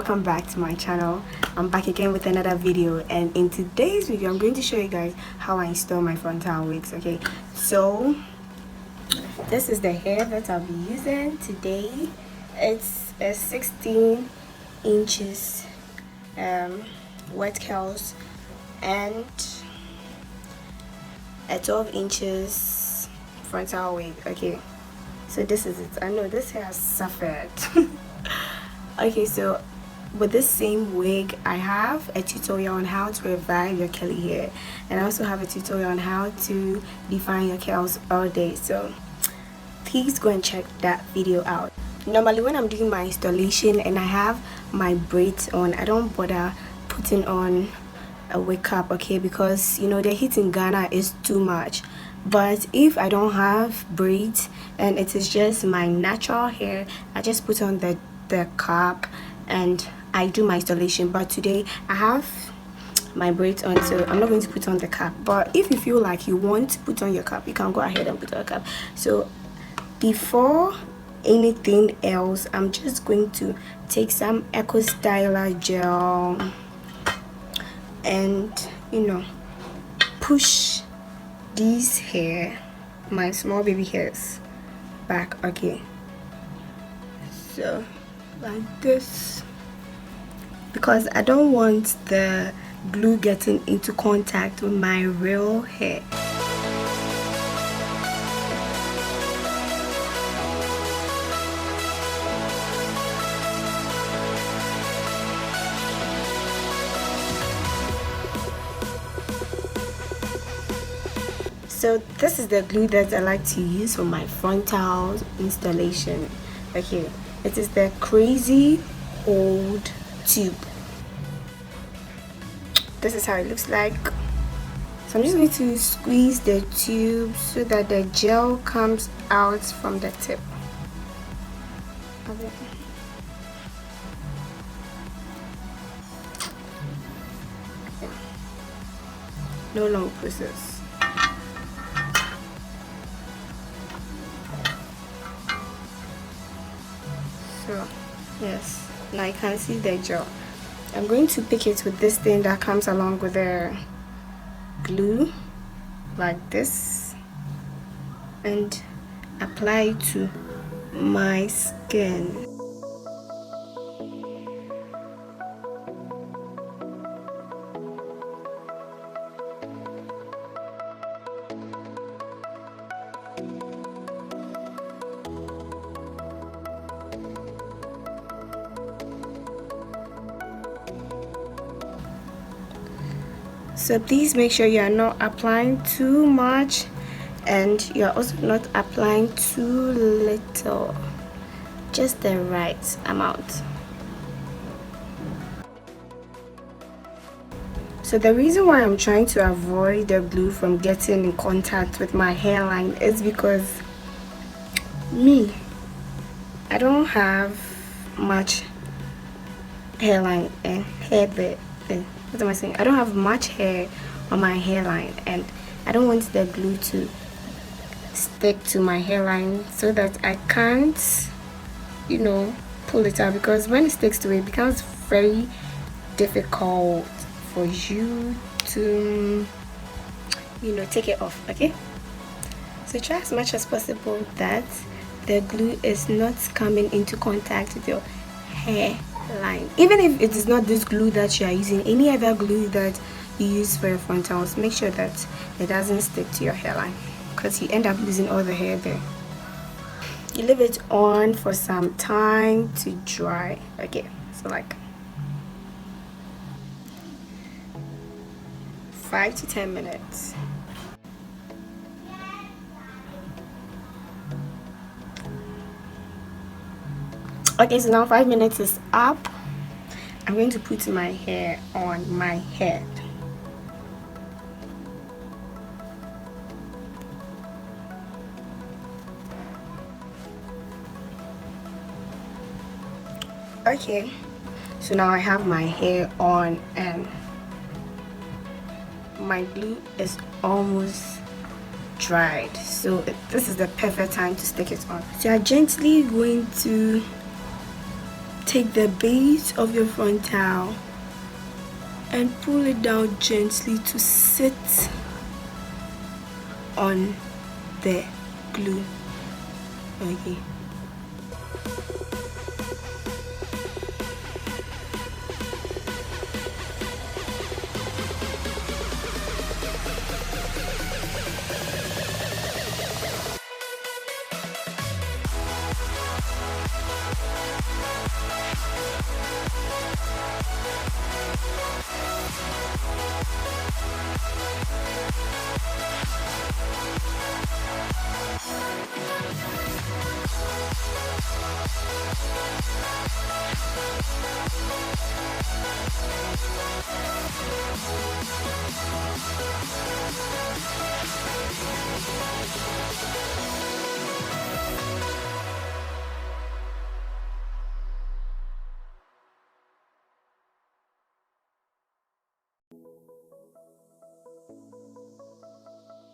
welcome back to my channel. I'm back again with another video, and in today's video I'm going to show you guys how I install my frontal wigs. Okay, so this is the hair that I'll be using today. It's a 16 inches wet curls and a 12 inches frontal wig. Okay, so this is it. I know this hair has suffered. Okay, so with this same wig I have a tutorial on how to revive your curly hair, and I also have a tutorial on how to define your curls all day, so please go and check that video out. Normally when I'm doing my installation and I have my braids on, I don't bother putting on a wig cap, okay, because you know the heat in Ghana is too much. But if I don't have braids and it is just my natural hair, I just put on the cap and I do my installation. But today I have my braids on, so I'm not going to put on the cap. But if you feel like you want to put on your cap, you can go ahead and put on a cap. So before anything else, I'm just going to take some Eco Styler gel and push these hair, my small baby hairs, back. Okay, so like this, because I don't want the glue getting into contact with my real hair. So this is the glue that I like to use for my frontal installation. Okay, it is the Crazy Old tube. This is how it looks like. So I'm just going to squeeze the tube so that the gel comes out from the tip. Okay. No long process. So yes, now you can see the gel. I'm going to pick it with this thing that comes along with the glue, like this, and apply it to my skin. So please make sure you are not applying too much and you are also not applying too little, just the right amount. So the reason why I'm trying to avoid the glue from getting in contact with my hairline is because I don't have much hairline and hair there. What am I saying? I don't have much hair on my hairline, and I don't want the glue to stick to my hairline so that I can't, pull it out, because when it sticks to it, it becomes very difficult for you to, take it off. Okay, so try as much as possible that the glue is not coming into contact with your hair line. Even if it is not this glue that you are using, any other glue that you use for your frontals, make sure that it doesn't stick to your hairline, because you end up losing all the hair there. You leave it on for some time to dry. Okay, so like 5 to 10 minutes. Okay, so now 5 minutes is up. I'm going to put my hair on my head. Okay, so now I have my hair on and my glue is almost dried, so this is the perfect time to stick it on. So you're gently going to take the base of your frontal and pull it down gently to sit on the glue. Okay.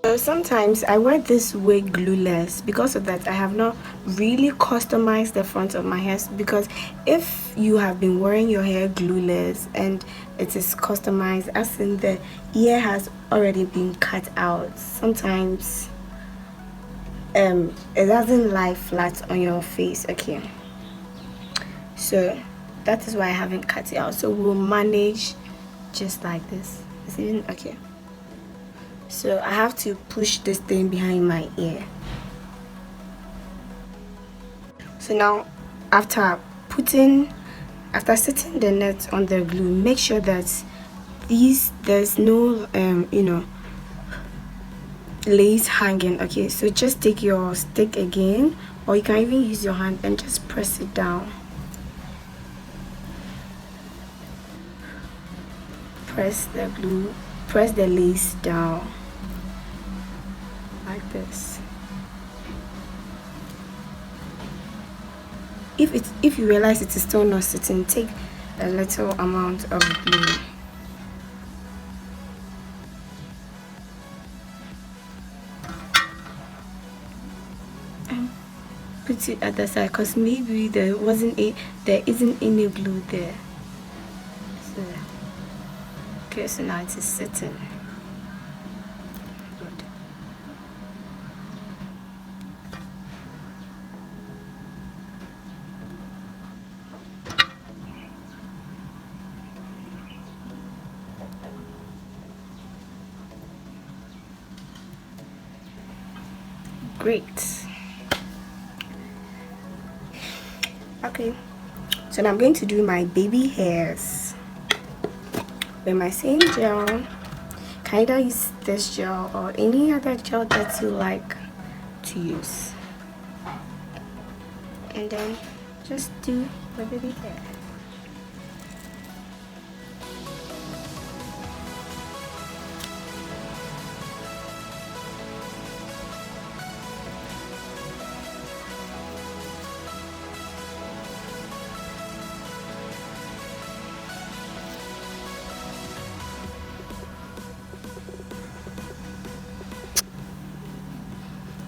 So sometimes I wear this wig glueless. Because of that, I have not really customized the front of my hair, because if you have been wearing your hair glueless and it is customized, as in the ear has already been cut out, sometimes it doesn't lie flat on your face. Okay, so that is why I haven't cut it out. So we'll manage just like this. Is it even okay? So I have to push this thing behind my ear. So now after setting the net on the glue, make sure that there's no lace hanging. Okay, so just take your stick again, or you can even use your hand and just press it down. Press the lace down like this. If you realize it is still not sitting, take a little amount of glue and put it at the side, because maybe there isn't any glue there. So okay, so now it is sitting. Good. Great. Okay, so now I'm going to do my baby hairs with my same gel. Can either use this gel or any other gel that you like to use, and then just do my baby hair.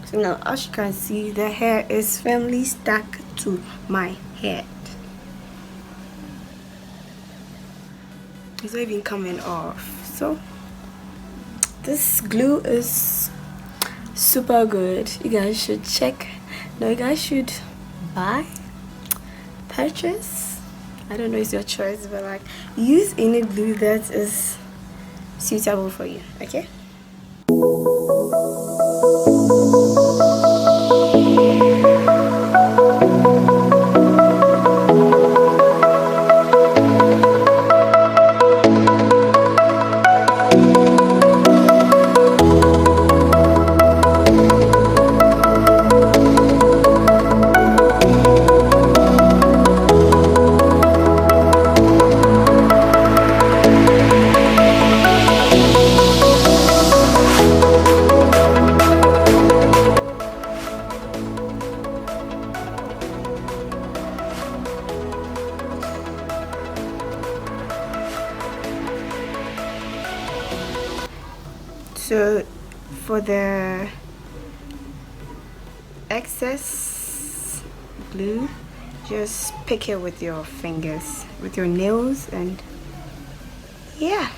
So now, as you can see, the hair is firmly stuck to my head. It's not even coming off. So this glue is super good. You guys should check. No, you guys should buy, purchase. I don't know, it's your choice, but like, use any glue that is suitable for you. Okay. So for the excess glue, just pick it with your fingers, with your nails, and yeah,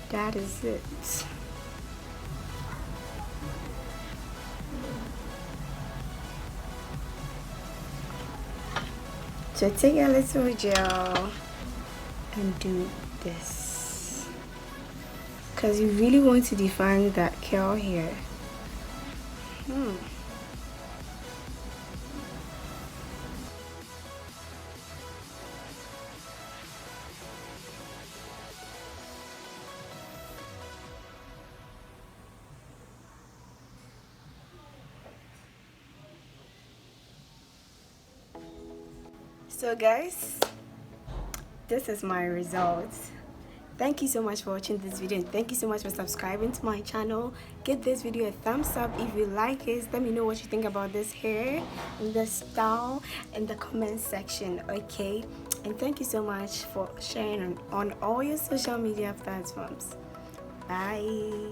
that is it. So take a little gel and do this, because you really want to define that curl here. So guys, this is my results. Thank you so much for watching this video, and thank you so much for subscribing to my channel. Give this video a thumbs up if you like it. Let me know what you think about this hair and the style in the comment section, okay? And thank you so much for sharing on all your social media platforms. Bye.